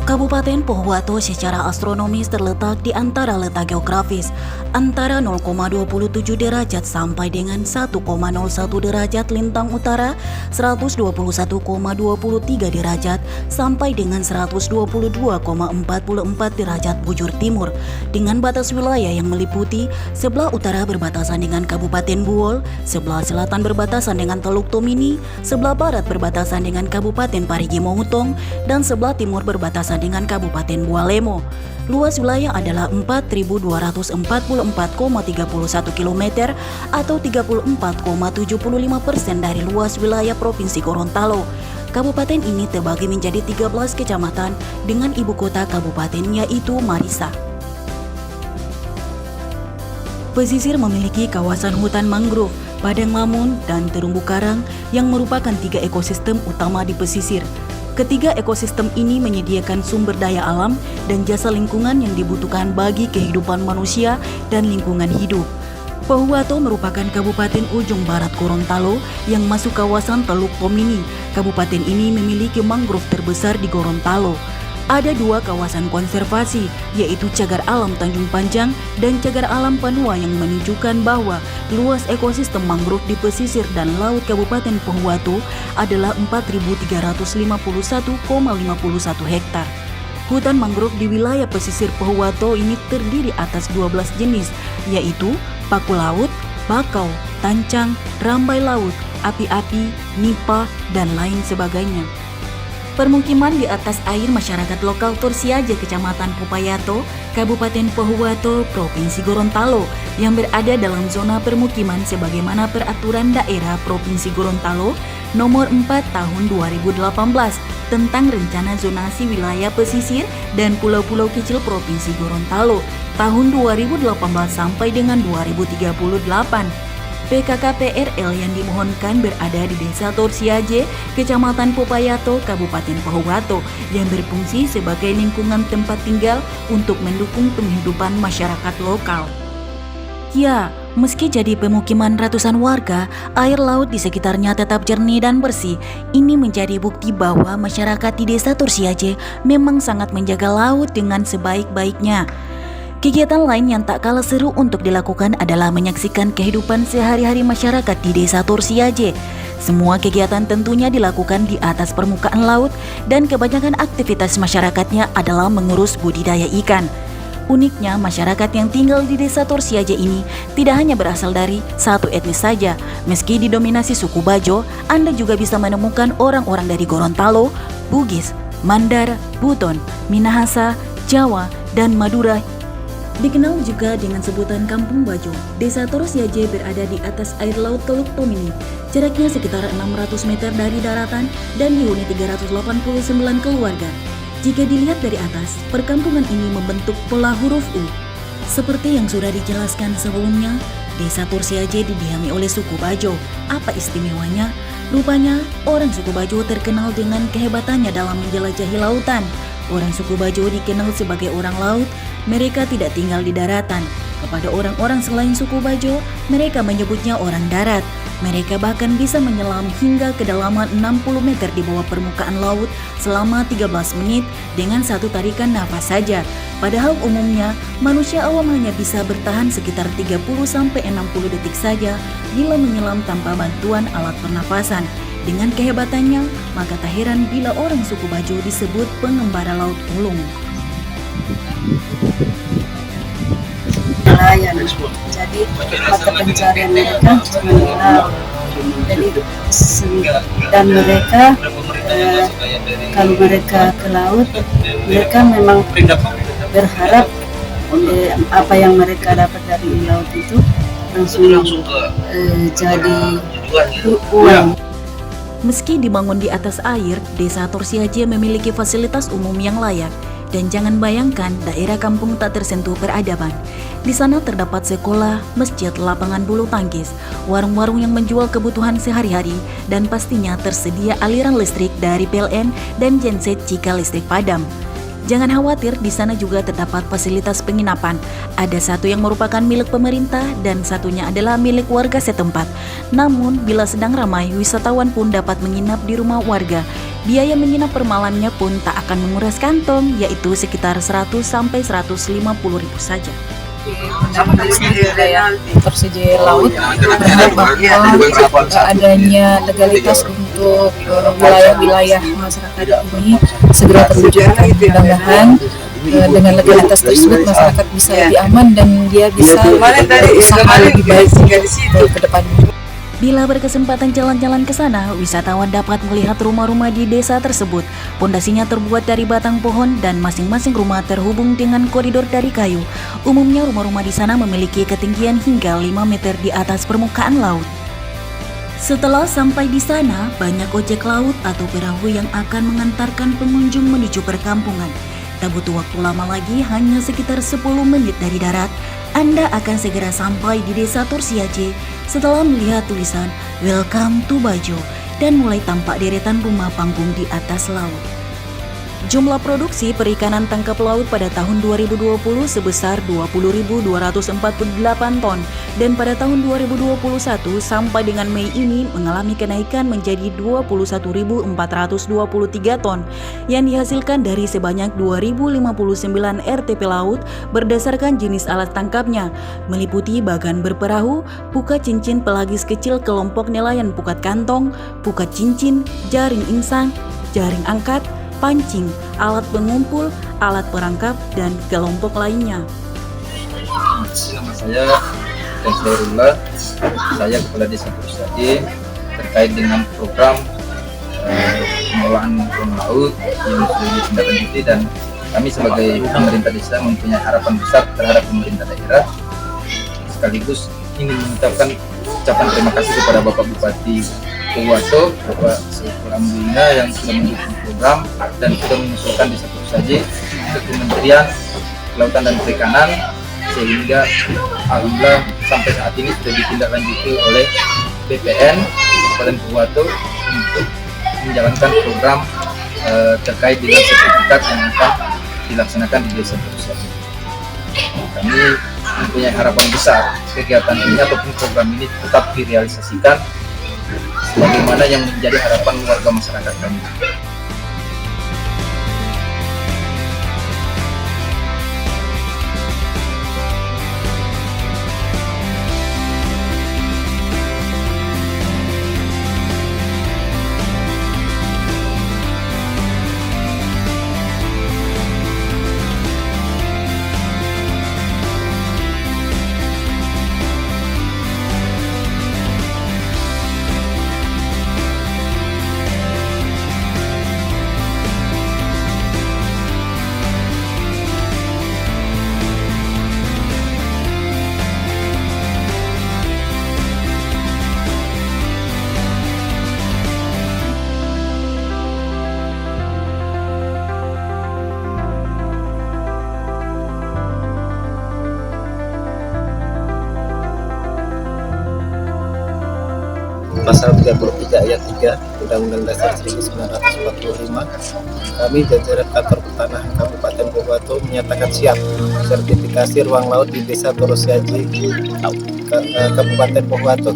Kabupaten Pohuwato secara astronomis terletak di antara letak geografis antara 0,27 derajat sampai dengan 1,01 derajat lintang utara, 121,23 derajat sampai dengan 122,44 derajat bujur timur, dengan batas wilayah yang meliputi sebelah utara berbatasan dengan Kabupaten Buol, sebelah selatan berbatasan dengan Teluk Tomini, sebelah barat berbatasan dengan Kabupaten Parigi Motong, dan sebelah timur berbatasan dengan Kabupaten Bualemo. Luas wilayah adalah 4.244,31 km atau 34,75% dari luas wilayah Provinsi Gorontalo. Kabupaten ini terbagi menjadi 13 kecamatan dengan ibu kota kabupaten yaitu Marissa. Pesisir memiliki kawasan hutan mangrove, padang lamun, dan terumbu karang yang merupakan 3 ekosistem utama di pesisir. Ketiga ekosistem ini menyediakan sumber daya alam dan jasa lingkungan yang dibutuhkan bagi kehidupan manusia dan lingkungan hidup. Pohuwato merupakan kabupaten ujung barat Gorontalo yang masuk kawasan Teluk Tomini. Kabupaten ini memiliki mangrove terbesar di Gorontalo. Ada 2 kawasan konservasi, yaitu Cagar Alam Tanjung Panjang dan Cagar Alam Panua, yang menunjukkan bahwa luas ekosistem mangrove di pesisir dan laut Kabupaten Pohuwato adalah 4.351,51 hektar. Hutan mangrove di wilayah pesisir Pohuwato ini terdiri atas 12 jenis, yaitu paku laut, bakau, tancang, rambai laut, api-api, nipa, dan lain sebagainya. Permukiman di atas air masyarakat lokal Tursiaje, Kecamatan Popayato, Kabupaten Pohuwato, Provinsi Gorontalo, yang berada dalam zona permukiman sebagaimana Peraturan Daerah Provinsi Gorontalo Nomor 4 Tahun 2018 tentang Rencana Zonasi Wilayah Pesisir dan Pulau-Pulau Kecil Provinsi Gorontalo tahun 2018 sampai dengan 2038. PKKPRL yang dimohonkan berada di Desa Tursiaje, Kecamatan Popayato, Kabupaten Pohuwato, yang berfungsi sebagai lingkungan tempat tinggal untuk mendukung penghidupan masyarakat lokal. Ya, meski jadi pemukiman ratusan warga, air laut di sekitarnya tetap jernih dan bersih. Ini menjadi bukti bahwa masyarakat di Desa Tursiaje memang sangat menjaga laut dengan sebaik-baiknya. Kegiatan lain yang tak kalah seru untuk dilakukan adalah menyaksikan kehidupan sehari-hari masyarakat di Desa Tursiaje. Semua kegiatan tentunya dilakukan di atas permukaan laut dan kebanyakan aktivitas masyarakatnya adalah mengurus budidaya ikan. Uniknya, masyarakat yang tinggal di Desa Tursiaje ini tidak hanya berasal dari satu etnis saja. Meski didominasi suku Bajo, Anda juga bisa menemukan orang-orang dari Gorontalo, Bugis, Mandar, Buton, Minahasa, Jawa, dan Madura. Dikenal juga dengan sebutan Kampung Bajo, Desa Tursiaje berada di atas air laut Teluk Tomini. Jaraknya sekitar 600 meter dari daratan dan dihuni 389 keluarga. Jika dilihat dari atas, perkampungan ini membentuk pola huruf U. Seperti yang sudah dijelaskan sebelumnya, Desa Tursiaje didiami oleh suku Bajo. Apa istimewanya? Rupanya, orang suku Bajo terkenal dengan kehebatannya dalam menjelajahi lautan. Orang suku Bajo dikenal sebagai orang laut, mereka tidak tinggal di daratan. Kepada orang-orang selain suku Bajo, mereka menyebutnya orang darat. Mereka bahkan bisa menyelam hingga kedalaman 60 meter di bawah permukaan laut selama 13 menit dengan satu tarikan nafas saja. Padahal umumnya, manusia awam hanya bisa bertahan sekitar 30-60 detik saja bila menyelam tanpa bantuan alat pernafasan. Dengan kehebatannya, maka tak heran bila orang suku Bajo disebut pengembara laut ulung. Nelayan, jadi mata pencarian mereka cuma di laut. Jadi dan mereka kalau mereka ke laut, mereka memang berharap apa yang mereka dapat dari laut itu langsung jadi uang. Meski dibangun di atas air, Desa Tursiaje memiliki fasilitas umum yang layak. Dan jangan bayangkan daerah kampung tak tersentuh peradaban. Di sana terdapat sekolah, masjid, lapangan bulu tangkis, warung-warung yang menjual kebutuhan sehari-hari, dan pastinya tersedia aliran listrik dari PLN dan genset jika listrik padam. Jangan khawatir, di sana juga terdapat fasilitas penginapan. Ada satu yang merupakan milik pemerintah dan satunya adalah milik warga setempat. Namun, bila sedang ramai, wisatawan pun dapat menginap di rumah warga. Biaya menginap per malamnya pun tak akan menguras kantong, yaitu sekitar 100 sampai 150 ribu saja. Wilayah persijil laut berharap bahwa adanya legalitas untuk wilayah-wilayah masyarakat ini segera terwujudkan. Mudah-mudahan dengan legalitas tersebut masyarakat bisa lebih aman dan dia bisa berusaha lebih baik untuk ke depannya. Bila berkesempatan jalan-jalan ke sana, wisatawan dapat melihat rumah-rumah di desa tersebut. Pondasinya terbuat dari batang pohon dan masing-masing rumah terhubung dengan koridor dari kayu. Umumnya rumah-rumah di sana memiliki ketinggian hingga 5 meter di atas permukaan laut. Setelah sampai di sana, banyak ojek laut atau perahu yang akan mengantarkan pengunjung menuju perkampungan. Tak butuh waktu lama lagi, hanya sekitar 10 menit dari darat, Anda akan segera sampai di desa Torsiaje setelah melihat tulisan Welcome to Bajo dan mulai tampak deretan rumah panggung di atas laut. Jumlah produksi perikanan tangkap laut pada tahun 2020 sebesar 20.248 ton dan pada tahun 2021 sampai dengan Mei ini mengalami kenaikan menjadi 21.423 ton yang dihasilkan dari sebanyak 2.059 RTP laut berdasarkan jenis alat tangkapnya, meliputi bagan berperahu, pukat cincin pelagis kecil kelompok nelayan pukat kantong, pukat cincin, jaring insang, jaring angkat, pancing, alat pengumpul, alat perangkap, dan kelompok lainnya. Nama saya Khairullah, saya Kepala Desa Torsiaje terkait dengan program pengelolaan ruang laut yang sudah ditindaklanjuti, dan kami sebagai pemerintah desa mempunyai harapan besar terhadap pemerintah daerah, sekaligus ingin mengucapkan ucapan terima kasih kepada Bapak Bupati Pohuwato, Bapak Saiful Amrina yang sudah mendukung program dan sudah mengusulkan Desa Torsiaje ke Kementerian Kelautan dan Perikanan, sehingga alhamdulillah sampai saat ini sudah ditindaklanjuti oleh BPN Kabupaten Pohuwato untuk menjalankan program terkait dengan sertifikat yang akan dilaksanakan di Desa Torsiaje. Kami mempunyai harapan besar kegiatan ini ataupun program ini tetap direalisasikan bagaimana yang menjadi harapan warga masyarakat kami. Pasal 33 ayat 3 Undang-Undang Dasar 1945, kami jajaran kantor pertanahan Kabupaten Pohuwato menyatakan siap sertifikasi ruang laut di Desa Torsiaje, Kabupaten Pohuwato.